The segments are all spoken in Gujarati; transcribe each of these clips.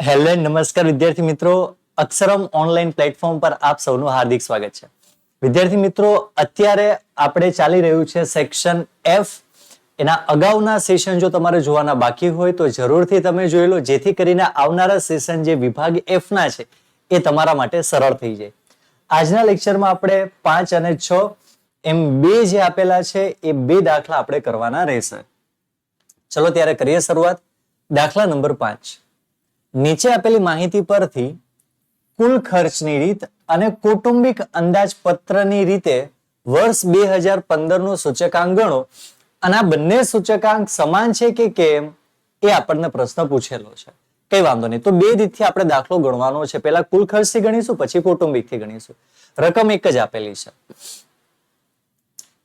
હેલો નમસ્કાર વિદ્યાર્થી મિત્રો, અક્ષરમ ઓનલાઈન પ્લેટફોર્મ પર આપ સૌનું હાર્દિક સ્વાગત છે. વિદ્યાર્થી મિત્રો, અત્યારે આપણે ચાલી રહ્યું છે સેક્શન એફ. એના અગાઉના સેશન જો તમારે જોવાના બાકી હોય તો જરૂરથી તમે જોઈ લો, જેથી કરીને આવનારા સેશન જે વિભાગ એફ ના છે એ તમારા માટે સરળ થઈ જાય. આજના લેક્ચરમાં આપણે 5 અને 6 એમ બે જે આપેલા છે એ બે દાખલા આપણે કરવાના રહેશે. ચલો ત્યારે કરીએ શરૂઆત. દાખલા નંબર 5. નીચે આપેલી માહિતી પરથી કુલ ખર્ચની રીત અને કૌટુંબિક અંદાજપત્રની રીતે વર્ષ 2015 નું સૂચકાંક ગણો. અને આ બંને સૂચકાંક સમાન છે કે કેમ એ આપણને પ્રશ્ન પૂછેલો છે. કઈ વાંધો નહીં, તો બે રીતથી આપણે દાખલો ગણવાનો છે. પહેલા કુલ ખર્ચથી ગણીશું, પછી કૌટુંબિકથી ગણીશું. રકમ એક જ આપેલી છે,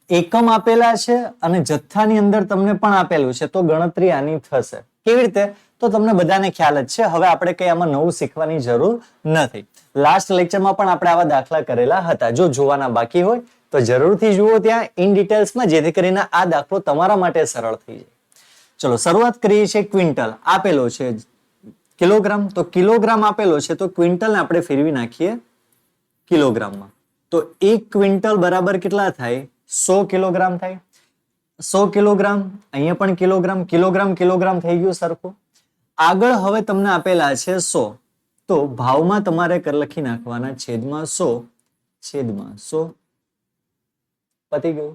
એકમ આપેલા છે અને જથ્થાની અંદર તમને પણ આપેલું છે, તો ગણતરી આની થશે. કેવી રીતે? તો તમને બધાને ખ્યાલ જ છે. હવે આપણે કઈ આમાં નવું શીખવાની જરૂર નથી. લાસ્ટ લેક્ચરમાં પણ આપણે આવા દાખલા કરેલા હતા. જો જોવાના બાકી હોય તો જરૂરથી જુઓ ત્યાં ઇન ડિટેલ્સમાં, જેથી કરીને આ દાખલો તમારા માટે સરળ થઈ જાય. ચલો શરૂઆત કરીએ છીએ. ક્વિન્ટલ આપેલો છે, કિલોગ્રામ, તો કિલોગ્રામ આપેલો છે, તો ક્વિન્ટલને આપણે ફેરવી નાખીએ કિલોગ્રામમાં. તો 1 ક્વિન્ટલ બરાબર કેટલા થાય? 100 કિલોગ્રામ થાય. 100 કિલોગ્રામ, અહીંયા પણ કિલોગ્રામ, કિલોગ્રામ કિલોગ્રામ થઈ ગયું સરખું. આગળ હવે તમને આપેલા છે 100, તો ભાવમાં તમારે લખી નાખવાના છેદમાં 100 પતી ગયું.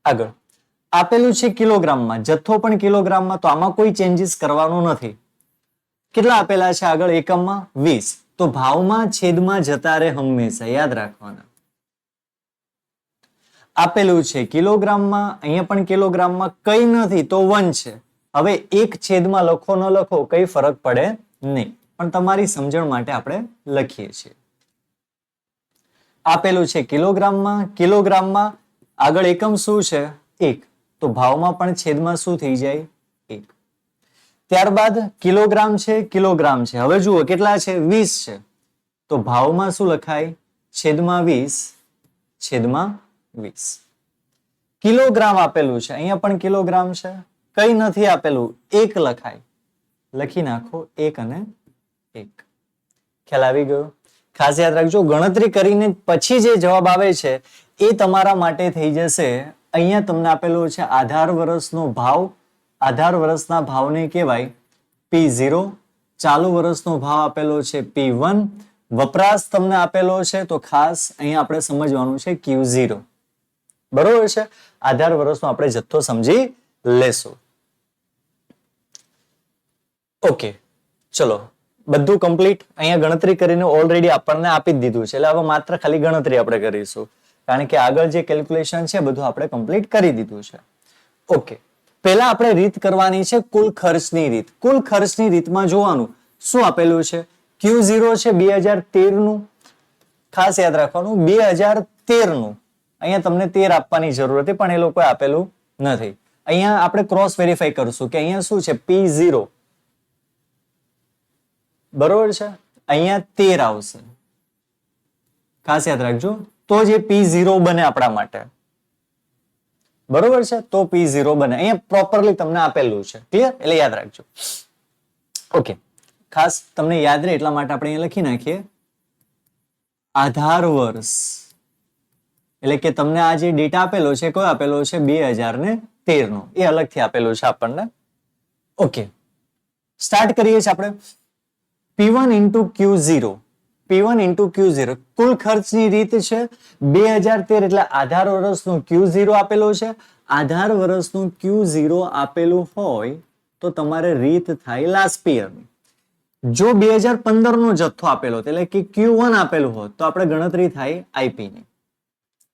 આગળ આપેલું છે કિલોગ્રામમાં, જથ્થો પણ કિલોગ્રામમાં, તો આમાં કોઈ ચેન્જીસ કરવાનું નથી. કેટલા આપેલા છે આગળ? એકમમાં 20, તો ભાવમાં છેદમાં જતા રહે હંમેશા, યાદ રાખવાના. આપેલું છે કિલોગ્રામમાં, અહીંયા પણ કિલોગ્રામમાં, કઈ નથી તો 1 છે. હવે એક છેદમાં લખો ન લખો કઈ ફરક પડે નહીં, પણ તમારી સમજણ માટે આપણે લખીએ છીએ. આપેલું છે કિલોગ્રામમાં આગળ એકમ શું છે? 1, તો ભાવમાં પણ છેદમાં શું થઈ જાય? 1. ત્યારબાદ કિલોગ્રામ છે. હવે જુઓ કેટલા છે? 20 છે, તો ભાવમાં શું લખાય? છેદમાં 20. કિલોગ્રામ આપેલું છે, અહીંયા પણ કિલોગ્રામ છે, કઈ નથી આપેલું, 1 લખાય, લખી નાખો 1 અને 1. ખ્યાલ આવી ગયો? ખાસ યાદ રાખજો, ગણતરી કરીને પછી જે જવાબ આવે છે એ તમારા માટે થઈ જશે. અહીંયા તમને આપેલું છે આધાર વર્ષનો ભાવ. આધાર વર્ષના ભાવને કહેવાય P0. ચાલુ વર્ષનો ભાવ આપેલો છે P1. વપરાશ તમને આપેલો છે, તો ખાસ અહીંયા આપણે સમજવાનું છે Q0. બરોબર છે? આધાર વર્ષનો આપણે જથ્થો સમજી લેશું. ઓકે, ચલો બધું કમ્પ્લીટ. અહીંયા ગણતરી કરીને ઓલરેડી આપણને આપી જ દીધું છે, એટલે હવે માત્ર ખાલી ગણતરી આપણે કરીશું, કારણ કે આગળ જે કેલ્ક્યુલેશન છે બધું આપણે કમ્પ્લીટ કરી દીધું છે. ઓકે, પહેલા આપણે રીત કરવાની છે કુલ ખર્ચની રીત. કુલ ખર્ચની રીતમાં જોવાનું શું આપેલું છે? Q0 છે 2013 નું, ખાસ યાદ રાખવાનું 2013 નું. અહીંયા તમને 13 આપવાની જરૂર હતી, પણ એ લોકોએ આપેલું નથી. અહીંયા આપણે ક્રોસ વેરીફાઈ કરશું કે અહીંયા શું છે? P0 બરોબર છે, અહીંયા 13 આવશે. ખાસ યાદ રાખજો, તો જે P0 બને આપણા માટે. બરોબર છે, તો P0 બને. અહીંયા પ્રોપરલી તમને આપેલું છે. ક્લિયર? એટલે યાદ રાખજો. ઓકે, ખાસ તમને યાદ રહે એટલા માટે આપણે અહીંયા લખી નાખીએ આધાર વર્ષ. એટલે કે તમને આ જે ડેટા આપેલો છે, કયો આપેલો છે? 2013 નો. એ અલગથી આપેલો છે આપણને. ઓકે, સ્ટાર્ટ કરીએ છીએ આપણે. P1 into Q0. P1 into Q0 કુલ ખર્ચની રીત છે 2013, એટલે આધાર વર્ષનું Q0 આપેલો છે. આધાર વર્ષનું Q0 આપેલું હોય તો તમારે રીત થાય લાસ્ટ યરની. જો 2015 નો જથ્થો આપેલો એટલે કે Q1 આપેલું હોત તો આપણે ગણતરી થાય IP ની.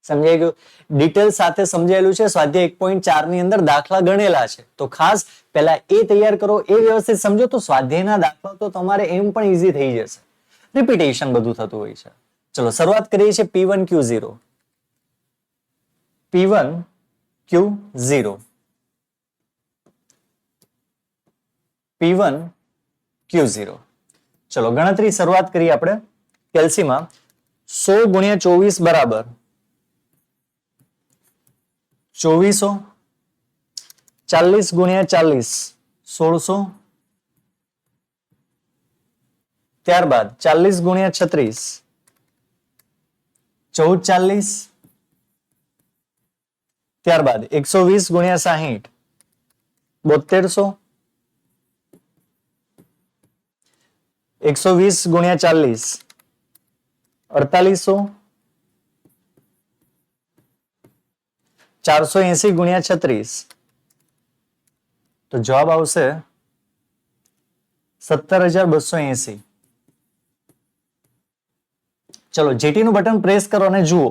સમજાઈ ગયું? ડિટેલ સાથે સમજાયેલું છે. સ્વાધ્યાય 1.4 ની અંદર દાખલા ગણેલા છે, તો ખાસ પહેલા એ તૈયાર કરો, એ વ્યવસ્થિત સમજો, તો સ્વાધ્યાયના દાખલા તો તમારે એમ પણ ઈઝી થઈ જશે. રિપીટેશન બધું થતું હોય છે. ચલો શરૂઆત કરીએ છીએ. P1 Q0. P1 Q0. P1 Q0. ચલો ગણતરી શરૂઆત કરીએ આપણે. કેલ્સીમાં 100 ગુણ્યા 24 બરાબર 2400. 40 ગુણ્યા 40 1600. ત્યારબાદ 40 ગુણ્યા 36 1440, ત્યારબાદ 120 ગુણ્યા 60 7200, 120 ગુણ્યા 40 4800, 480 ગુણ્યા 36 તો જવાબ આવશે 17,280. ચલો જીટી નું બટન પ્રેસ કરો અને જુઓ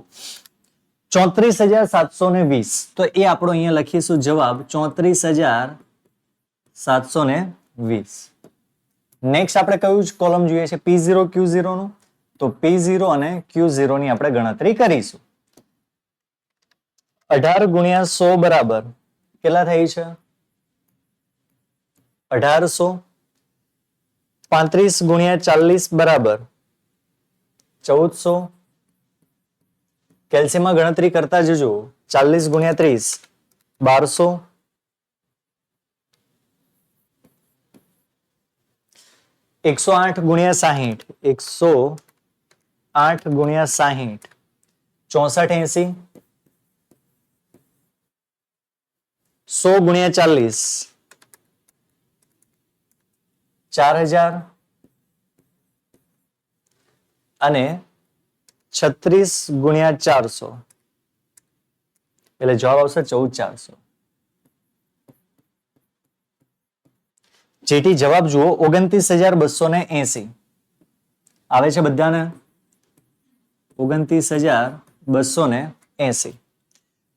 34,720 તો એ આપણો અહીંયા લખીશું જવાબ 34,720. નેક્સ્ટ આપણે કયું કોલમ જોઈએ છે P0 Q0 નું તો P0 અને Q0 ની આપણે ગણતરી કરીશું. 18 ગુણ્યા 100 બરાબર કેટલા થઈ છે 1800, 35 ગુણ્યા 40 બરાબર 1400, કેલ્સીમાં ગણતરી કરતા જજો 40 ગુણ્યા 30 1200, 108 ગુણ્યા 60 108 ગુણ્યા 60 6480, 100 ગુણ્યા 40 4000 અને 36 ગુણ્યા 400 એટલે જવાબ આવશે 14400. જેટી જવાબ જુઓ 29,280 આવે છે બધાને 29,280.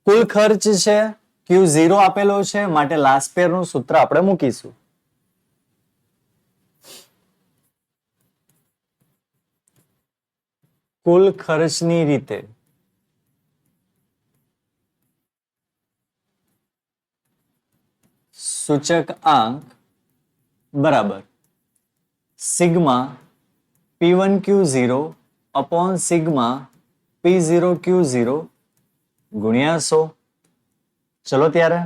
કુલ ખર્ચ છે Q0 આપેલો છે માટે લાસ્ટ પેર નું સૂત્ર આપણે મૂકીશું. કુલ ખર્ચની રીતે સૂચક આંક બરાબર sigma P1Q0 upon sigma P0Q0 ગુણ્યા 100. ચલો ત્યારે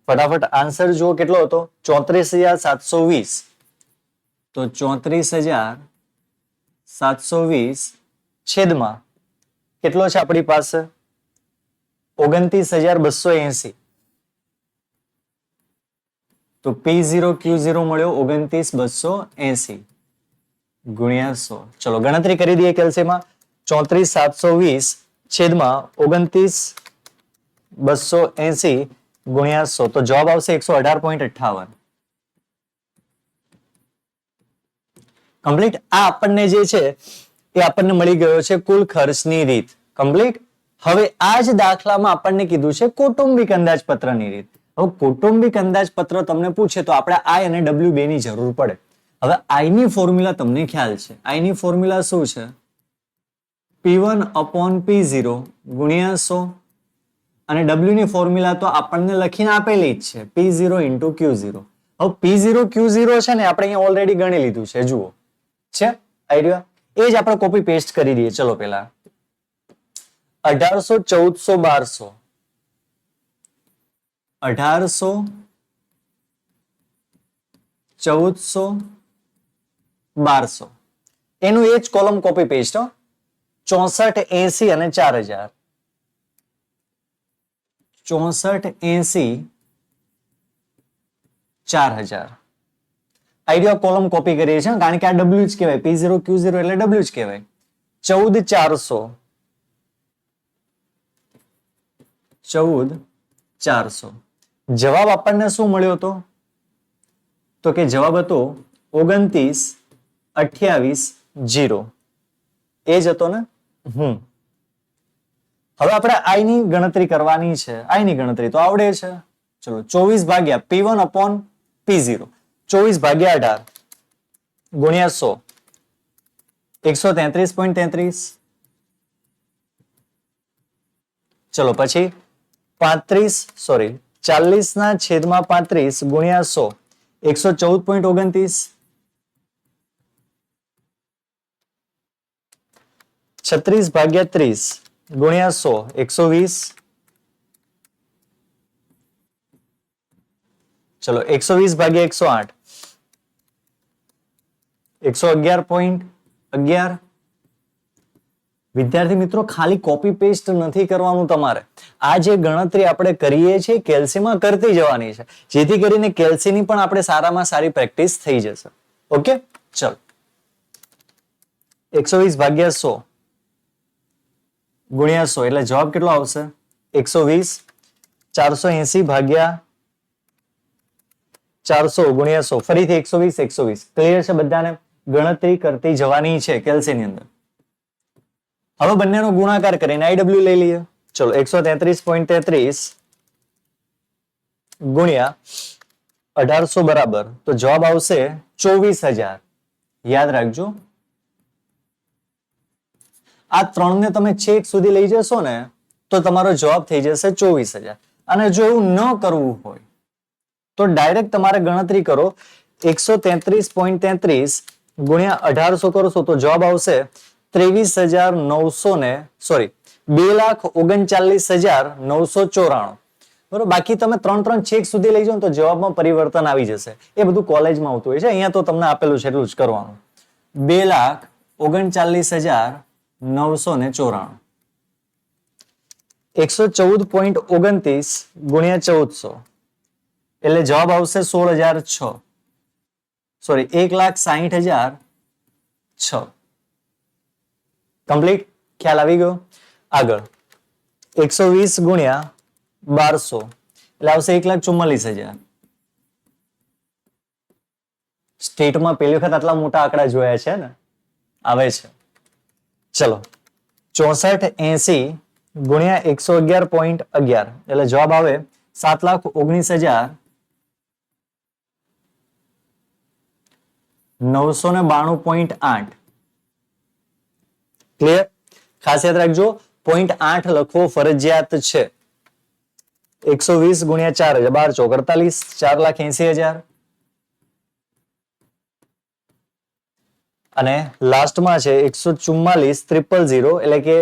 ફટાફટ આન્સર જુઓ કેટલો હતો 34,720 તો 34,720 છેદમાં કેટલો છે આપણી પાસે 29,280 તો P0 Q0 મળ્યો 29,280 ગુણ્યા 100. ચલો ગણતરી કરી દઈએ કેલ્સીમાં 34,720 છેદમાં 29,280 ગુણ્યા 100 તો જવાબ આવશે 118.58. કમ્પ્લીટ. આ આપણને જે છે એ આપણને મળી ગયો છે કુલ ખર્ચની રીત. કમ્પ્લીટ. હવે આ જ દાખલામાં આપણને કીધું છે કૌટુંબિક અંદાજપત્રની રીત. હવે કૌટુંબિક અંદાજપત્ર તમને પૂછે તો આપણે I અને W બે ની જરૂર પડે. હવે I ની ફોર્મ્યુલા તમને ખ્યાલ છે. I ની ફોર્મ્યુલા શું છે P1 upon P0 ગુણ્યા 100 અને W ની ફોર્મ્યુલા તો આપણને લખીને આપેલી જ છે P0 into Q0. હવે P0 Q0 છે ને આપણે અહીંયા ઓલરેડી ગણી લીધું છે. જુઓ છે આઈડિયા એ જ આપણે કોપી પેસ્ટ કરી દઈએ. ચલો પેલા 1800 1400 1200 1800 1400 એનું એ જ કોલમ કોપી પેસ્ટ 64 80 અને 4000 64 80 4000 આઈડિયા કોલમ કોપી કરીએ છીએ કારણ કે આ W જ કહેવાય P0 Q0 એટલે W જ કહેવાય 14400 14400 જવાબ આપણને શું મળ્યો હતો તો કે જવાબ હતો 29,28,0 એ જ હતો ને. હવે આપણે I ની ગણતરી કરવાની છે. I ની ગણતરી તો આવડે છે. ચલો 24 ભાગ્યા P1 upon P0 24 ભાગ્યા 18 ગુણ્યા 100 133.33. ચલો પછી 40 ના છેદમાં 35 ગુણ્યા 100 114.29. 36 ભાગ્યા 30 ગુણ્યા 100 120. ચલો 120 ભાગ્યા 108 111.8. 11. વિદ્યાર્થી મિત્રો ખાલી કોપી પેસ્ટ નથી કરવાનું તમારે. આ જે ગણતરી આપણે કરીએ છીએ કેલ્સીમાં કરતી જવાની છે, જેથી કરીને કેલ્સીની પણ આપણે સારામાં સારી પ્રેક્ટિસ થઈ જશે. ઓકે, ચલો 120 ભાગ્યા 100 ગુણ્યા 100 એટલે જવાબ કેટલો આવશે? 120. 480 ભાગ્યા 400 ગુણ્યા 100 ફરીથી 120 120. ક્લિયર છે બધાને? ગણતરી કરતી જવાની છે કેલ્સીની અંદર. હવે બંનેનો ગુણાકાર કરીને IW લઈ લઈએ. ચલો 133.33 ગુણ્યા 1800 બરાબર, તો જવાબ આવશે 24,000. યાદ રાખજો, આ ત્રણને તમે છેક સુધી લઈ જશો ને તો તમારો જવાબ થઈ જશે 24,000. અને જો એવું ન કરવું હોય તો ડાયરેક્ટ તમારે ગણતરી કરો. 133.33 ગુણ્યા 1800 કરશો તો જવાબ આવશે 2,39,994. બરોબર, બાકી તમે ત્રણ છેક સુધી લઈ જાઓ તો જવાબમાં પરિવર્તન આવી જશે. એ બધું કોલેજમાં આવતું હોય છે, અહીંયા તો તમને આપેલું છે એટલું જ કરવાનું. 2,39,994. 114.29 ગુણ્યા 1400 એટલે જવાબ આવશે 16,006. સોરી 1,60,006. કમ્પ્લીટ? ખ્યાલ આવી ગયો? આગળ 120 ગુણ્યા 1200 એટલે આવશે 1,44,000. સ્ટેટમાં પહેલી વખત આટલા મોટા આંકડા જોયા છે ને, આવે છે. ચલો 6480 ગુણ્યા 111.11 એટલે જવાબ આવે 7,19,992.8. ક્લિયર? ખાસ યાદ રાખજો, 0.8 લખવો ફરજિયાત છે. 120 ગુણ્યા 4 12 ચોક 48, 4,80,000. અને લાસ્ટમાં છે 144,000 એટલે કે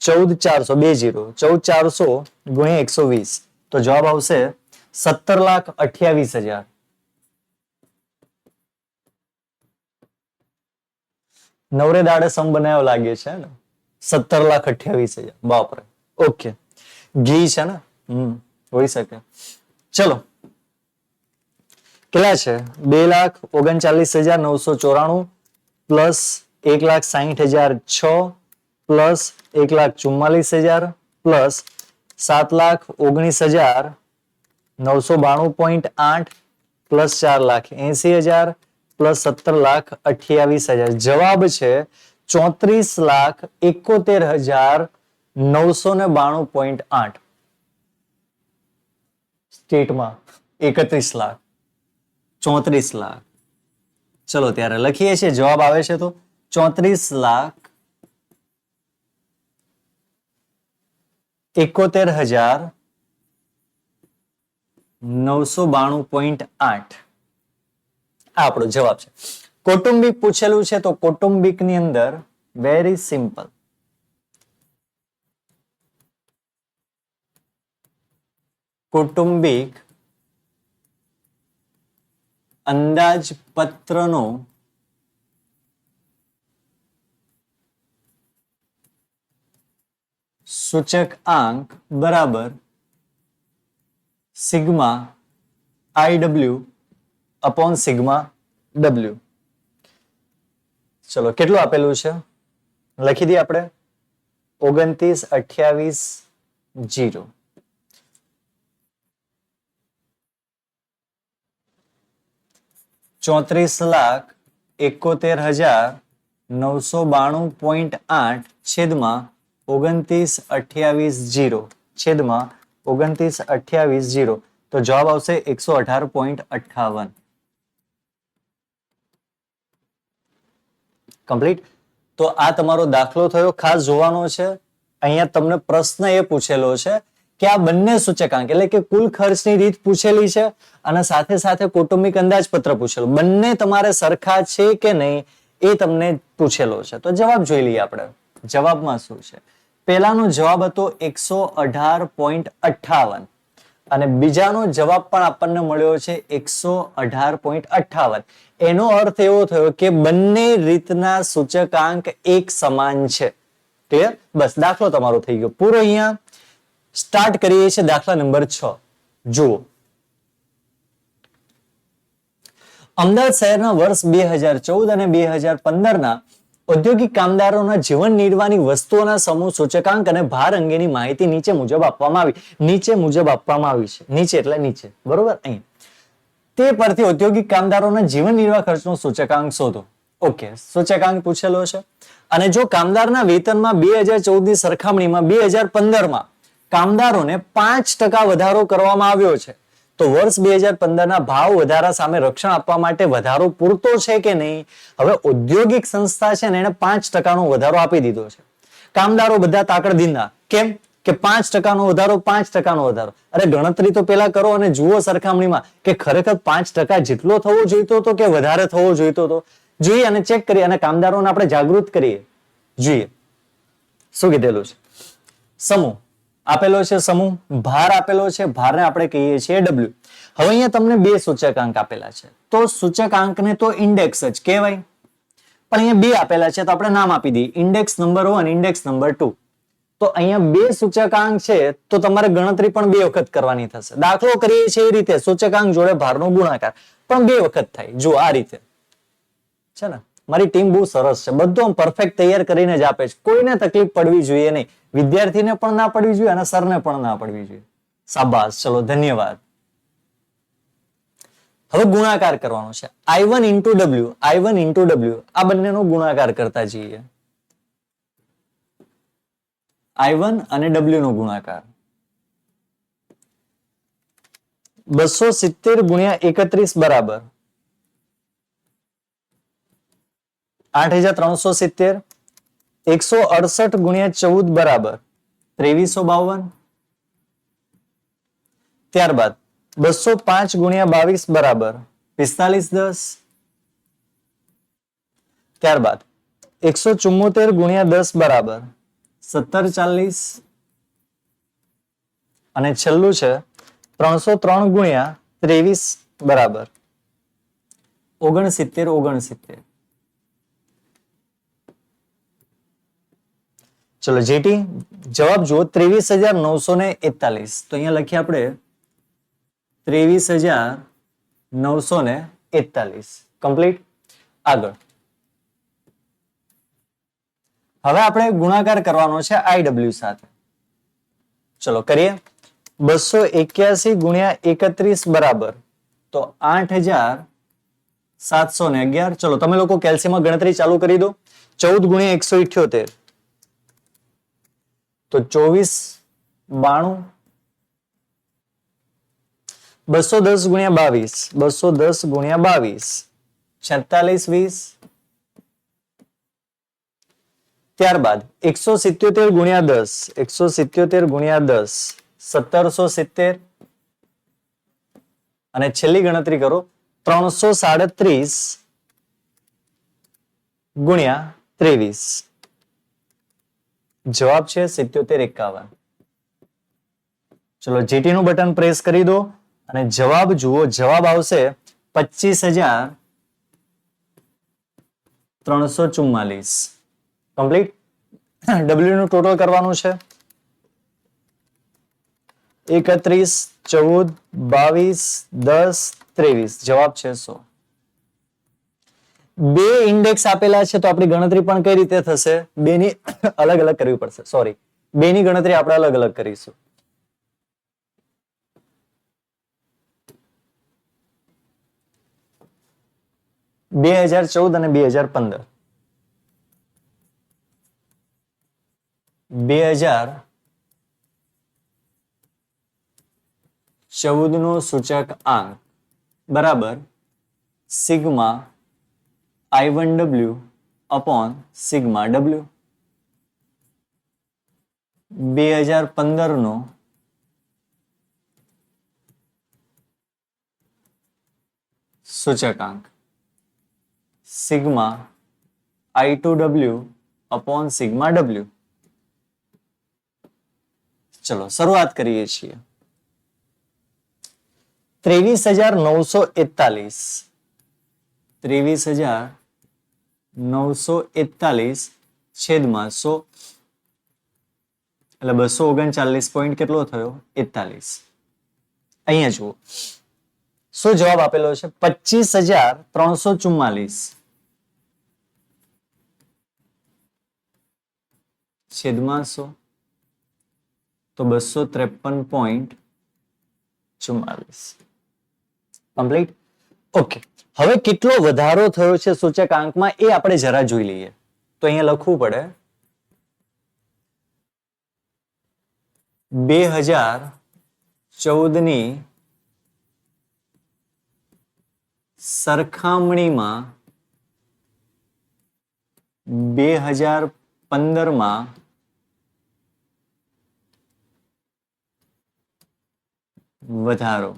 14,400 14,400 ગુણ્યા 120 તો જવાબ આવશે 17,28,000. નવરે દાડે સમ બનાવ્યો લાગે છે ને, 17,28,000. બાપરે. ઓકે, ઘી છે ને, હોઈ શકે. ચલો કેટલા છે? 2,39,994 plus 1,60,006 plus 1,44,000 plus 7,19,992.8 plus 4,80,000 plus 17,28,000. જવાબ છે 34,71,992.8. સ્ટેટમાં 31 લાખ, 34 લાખ. ચલો ત્યારે લખીએ છીએ, જવાબ આવે છે તો 34,71,992.8 આ આપણો જવાબ છે. કૌટુંબિક પૂછેલું છે તો કૌટુંબિક ની અંદર વેરી સિમ્પલ. કૌટુંબિક અંદાજપત્રનો સૂચકાંક બરાબર sigma IW upon sigma W. ચલો કેટલું આપેલું છે લખી દઈએ આપણે. 29,28,0. 34,71,992.8 છેદમાં 29,28,0 છેદમાં 29,28,0 તો જવાબ આવશે 118.58. કમ્પ્લીટ. તો આ તમારો દાખલો થયો. ખાસ જોવાનો છે, અહીંયા તમને પ્રશ્ન એ પૂછેલો છે કે આ બંને સૂચકાંક એટલે કે કુલ ખર્ચની રીત પૂછેલી છે અને સાથે સાથે કૌટુંબિક અંદાજપત્ર પૂછેલું. બંને તમારે સરખા છે કે નહીં એ તમને પૂછેલો છે. તો જવાબ જોઈ લઈએ આપણે. જવાબમાં શું છે? પહેલાનો જવાબ હતો 118.58 અને બીજાનો જવાબ પણ આપણને મળ્યો છે 118.58. એનો અર્થ એવો થયો કે બંને રીતના સૂચકાંક એક સમાન છે. ક્લિયર? બસ દાખલો તમારો થઈ ગયો પૂરો. અહીંયા સ્ટાર્ટ કરીએ છીએ દાખલા નંબર 6. જુઓ, અમદાવાદ શહેરના વર્ષ 2014 અને 2015 ઔદ્યોગિક કામદારોના જીવન નિર્વાહની વસ્તુઓના સમૂહ સૂચકાંક અને ભાર અંગેની માહિતી નીચે મુજબ આપવામાં આવી. નીચે મુજબ આપવામાં આવી છે. નીચે એટલે નીચે, બરોબર? અહીં તે પરથી ઔદ્યોગિક કામદારોના જીવન નિર્વાહ ખર્ચનો સૂચકાંક શોધો. ઓકે, સૂચકાંક પૂછેલો છે. અને જો કામદારના વેતનમાં 2014 ની સરખામણીમાં 2015માં કામદારોને 5% વધારો કરવામાં આવ્યો છે, તો વર્ષ 2015ના ભાવ વધારા સામે રક્ષણ આપવા માટે વધારો પૂરતો છે કે નહીં? હવે ઔદ્યોગિક સંસ્થા છે ને એને 5%નો વધારો આપી દીધો છે. કામદારો બધા તાકડધીના. કેમ? કે 5%નો વધારો, 5%નો વધારો. અરે ગણતરી તો પેલા કરો અને જુઓ સરખામણીમાં કે ખરેખર 5% જેટલો થવો જોઈતો હતો કે વધારે થવો જોઈતો હતો. જોઈએ અને ચેક કરીએ અને કામદારોને આપણે જાગૃત કરીએ. જોઈએ શું કીધેલું છે. સમૂહ આપેલો છે, સમૂહ ભાર આપેલો છે, ભારને આપણે કહીએ છીએ W. હવે અહીંયા તમને બે સૂચકાંક આપેલા છે, તો સૂચકાંકને તો ઇન્ડેક્સ જ કહેવાય, પણ અહીંયા બે આપેલા છે તો આપણે નામ આપી દઈએ, ઇન્ડેક્સ નંબર 1, ઇન્ડેક્સ નંબર 2. તો અહીંયા બે સૂચકાંક છે તો તમારે ગણતરી પણ બે વખત કરવાની થશે. દાખલો કરીએ છીએ એ રીતે સૂચકાંક જોડે ભારનો ગુણાકાર પણ બે વખત થાય. જો આ રીતે છે ને, મારી ટીમ બહુ સરસ છે, બધું આમ પરફેક્ટ તૈયાર કરીને જ આપે છે. કોઈને તકલીફ પડવી જોઈએ નહીં, વિદ્યાર્થીને પણ ના પડવી જોઈએ અને સરને પણ ના પડવી જોઈએ. શાબાશ, ચલો ધન્યવાદ. હવે ગુણાકાર કરવાનો છે. I1 into W, I1 into W, આ બંનેનો ગુણાકાર કરતા જઈએ. I1 અને W નો ગુણાકાર 270 ગુણ્યા 31 બરાબર 8370. 168 ગુણ્યા 14 બરાબર 2352. ત્યારબાદ 205 ગુણ્યા 22 બરાબર 4510. ત્યારબાદ 174 ગુણ્યા 10 બરાબર 1740. અને છેલ્લું છે 303 ગુણ્યા 23 બરાબર 69. ચલો જીટી જવાબ જુઓ 23,941. તો અહીંયા લખીએ આપણે 23,941. કમ્પ્લીટ. આગળ હવે આપણે ગુણાકાર કરવાનો છે IW સાથે. ચલો કરીએ. 281 ગુણ્યા 31 બરાબર તો 8,711. ચલો તમે લોકો કેલ્સીમાં ગણતરી ચાલુ કરી દો. 14 ગુણ્યા 178 તો 2492. 210 ગુણ્યા 22, 210 ગુણ્યા 22 4620. ત્યારબાદ 177 ગુણ્યા 10, 177 ગુણ્યા 10 1770. અને છેલ્લી ગણતરી કરો 337 ગુણ્યા 23. જવાબ છે 7751. ચલો જીટી નું બટન પ્રેસ કરી દો અને જવાબ જુઓ. જવાબ આવશે 25,344. કમ્પ્લીટ. W નું ટોટલ કરવાનું છે 31, 14, 22, 10, 23. જવાબ છે 100. બે ઇન્ડેક્સ આપેલા છે તો આપણી ગણતરી પણ કઈ રીતે થશે? બેની અલગ અલગ કરવી પડશે. સોરી, બેની ગણતરી આપણે અલગ અલગ કરીશું. બે 2014 અને 2015. 2014 નો સૂચક આંક બરાબર sigma I1W upon sigma W. 2015 નો સૂચકાંક sigma I2W upon sigma W. ચલો શરૂઆત કરીએ છીએ. 23,941 23,941 છેદમાં 100 એટલે 239 પોઈન્ટ કેટલો થયો 41. અહીંયા જુઓ શું જવાબ આપેલો છે 25,344 છેદમાં 100 તો 253.44 કમ્પ્લીટ. ઓકે, હવે કેટલો વધારો થયો છે સૂચકાંકમાં એ આપણે જરા જોઈ લઈએ. તો અહીંયા લખવું પડે 2014 ની સરખામણીમાં 2015 માં વધારો.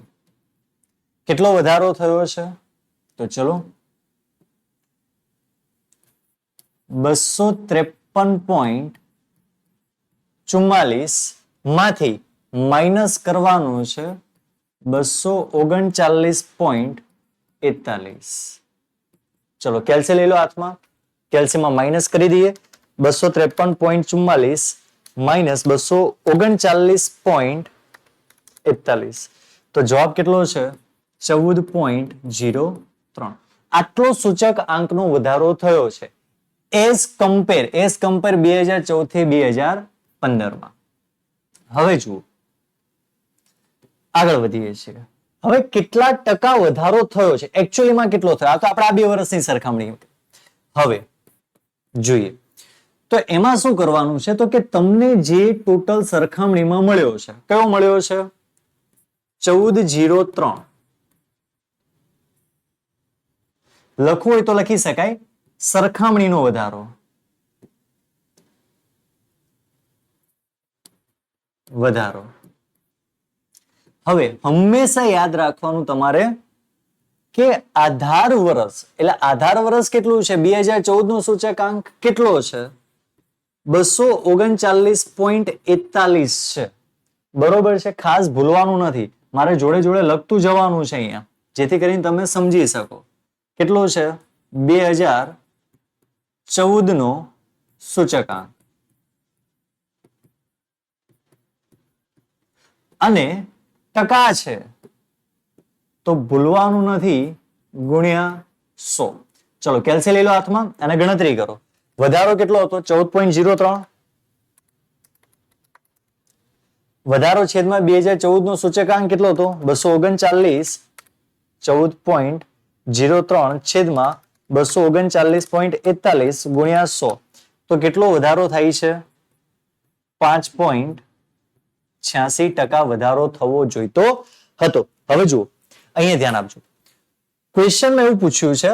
કેટલો વધારો થયો છે તો ચલો 253.44 માંથી માઇનસ કરવાનું છે 239.41. ચલો કેલ્સી લઈ લો હાથમાં, કેલ્સીમાં માઇનસ કરી દઈએ 253.44 માઇનસ 239.41 તો જવાબ કેટલો છે 14.03. આટલો સૂચક આંકનો વધારો થયો છે એઝ કમ્પેર 2014 થી 2015 માં. હવે જુઓ આગળ વધીએ છીએ. હવે કેટલા ટકા વધારો થયો છે એકચ્યુઅલીમાં કેટલો થયો, આ તો આપણે આ 2 વર્ષની સરખામણી. હવે જોઈએ તો એમાં શું કરવાનું છે તો કે તમને જે ટોટલ સરખામણીમાં મળ્યો છે કયો મળ્યો છે 1403. લખવું હોય તો લખી શકાય સરખામણીનો વધારો. હવે હંમેશા યાદ રાખવાનું તમારે કે આધાર વર્ષ એટલે આધાર વર્ષ કેટલું છે 2014 નું સૂચકાંક કેટલો છે 239.41 છે. બરોબર છે, ખાસ ભૂલવાનું નથી, મારે જોડે જોડે લખતું જવાનું છે અહીંયા જેથી કરીને તમે સમજી શકો. કેટલો છે 2014 નો સૂચકાંક અને ટકા છે તો ભૂલવાનું નથી ગુણ્યા 100. ચલો કેલ્સી લઈ લો હાથમાં અને ગણતરી કરો. વધારો કેટલો હતો 14.03 વધારો છેદમાં 2014 નો સૂચકાંક કેટલો હતો 239. 14.03 છેદમાં 239.41 ગુણ્યા 100 તો કેટલો વધારો થાય છે 5.86% વધારો થવો જોઈતો હતો. હવે જુઓ અહીંયા ધ્યાન આપજો, ક્વેશ્ચનમાં એવું પૂછ્યું છે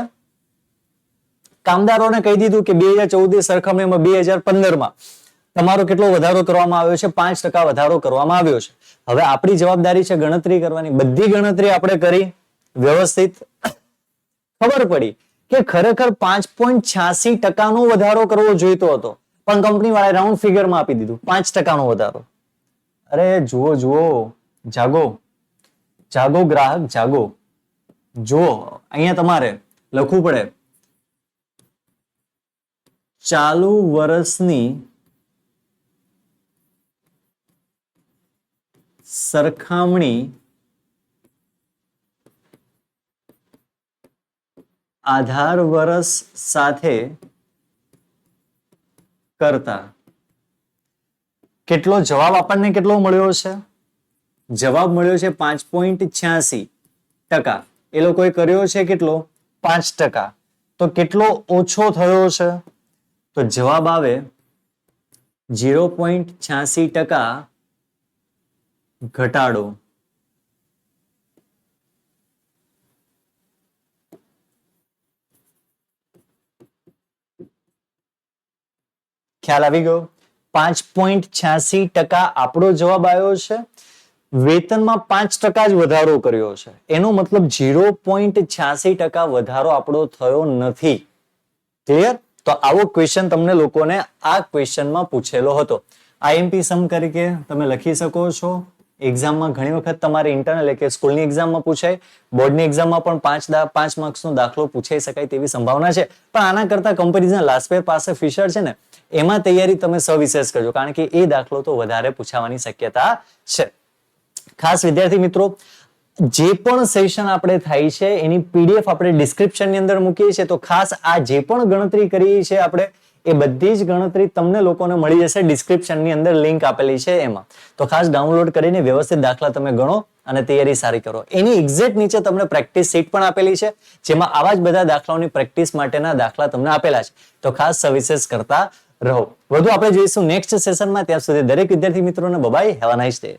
કામદારોને કહી દીધું કે 2014 સરખામણીમાં 2015 માં તમારો કેટલો વધારો કરવામાં આવ્યો છે 5% વધારો કરવામાં આવ્યો છે. હવે આપણી જવાબદારી છે ગણતરી કરવાની. બધી ગણતરી આપણે કરી વ્યવસ્થિત, ખબર પડી કે ખરેખર 5.86% નો વધારો કરવો જોઈતો હતો પણ કંપની વાળાએ રાઉન્ડ ફિગરમાં આપી દીધું 5% નો વધારો. અરે જુઓ જાગો જાગો ગ્રાહક જાગો. જુઓ અહીંયા તમારે લખવું પડે ચાલુ વર્ષની સરખામણી આધાર વર્ષ સાથે કરતા કેટલો જવાબ આપણને કેટલો મળ્યો છે? જવાબ મળ્યો છે 5.86%. એ લોકોએ કર્યો છે કેટલો 5%. તો કેટલો ઓછો થયો છે? તો જવાબ આવે 0.86% ઘટાડો. ખ્યાલ આવી ગયો? 5.86% આપણો જવાબ આવ્યો છે. વેતનમાં 5% જ વધારો કર્યો છે, એનો મતલબ 0.86% વધારો આપણો થયો નથી. ક્લિયર? તો આવો ક્વેશ્ચન તમને લોકોને આ ક્વેશ્ચનમાં પૂછેલો હતો. આઈએમપી સમ તરીકે તમે લખી શકો છો એક્ઝામમાં ઘણી વખત તમારે ઇન્ટરનલ કે સ્કૂલની એક્ઝામમાં પૂછાય, બોર્ડની એક્ઝામમાં પણ 5 માર્ક્સનો દાખલો પૂછાઈ શકાય તેવી સંભાવના છે. પણ આના કરતા કમ્પેરિઝન લાસ્ટ પેપર પાસે ફિશર છે ને એમાં તૈયારી તમે સવિશેષ કરજો, કારણ કે એ દાખલો તો વધારે પૂછાવાની શક્યતા છે. ખાસ વિદ્યાર્થી મિત્રો, જે પણ સેશન આપણે થાય છે એની પીડીએફ આપણે ડિસ્ક્રિપ્શનની અંદર મૂકીએ છીએ, તો ખાસ આ જે પણ ગણતરી કરીએ છીએ આપણે એ બધી જ ગણતરી તમને લોકોને મળી જશે ડિસ્ક્રિપ્શનની અંદર, લિંક આપેલી છે એમાં. તો ખાસ ડાઉનલોડ કરીને વ્યવસ્થિત દાખલા તમે ગણો અને તૈયારી સારી કરો. એની એક્ઝેક્ટ નીચે તમને પ્રેક્ટિસ શીટ પણ આપેલી છે, જેમાં આવા જ બધા દાખલાઓની પ્રેક્ટિસ માટેના દાખલા તમને આપેલા છે. તો ખાસ સવિશેષ કરતા રહો. વધુ આપણે જોઈશું નેક્સ્ટ સેશનમાં. ત્યાં સુધી દરેક વિદ્યાર્થી મિત્રોને bye, have a nice day.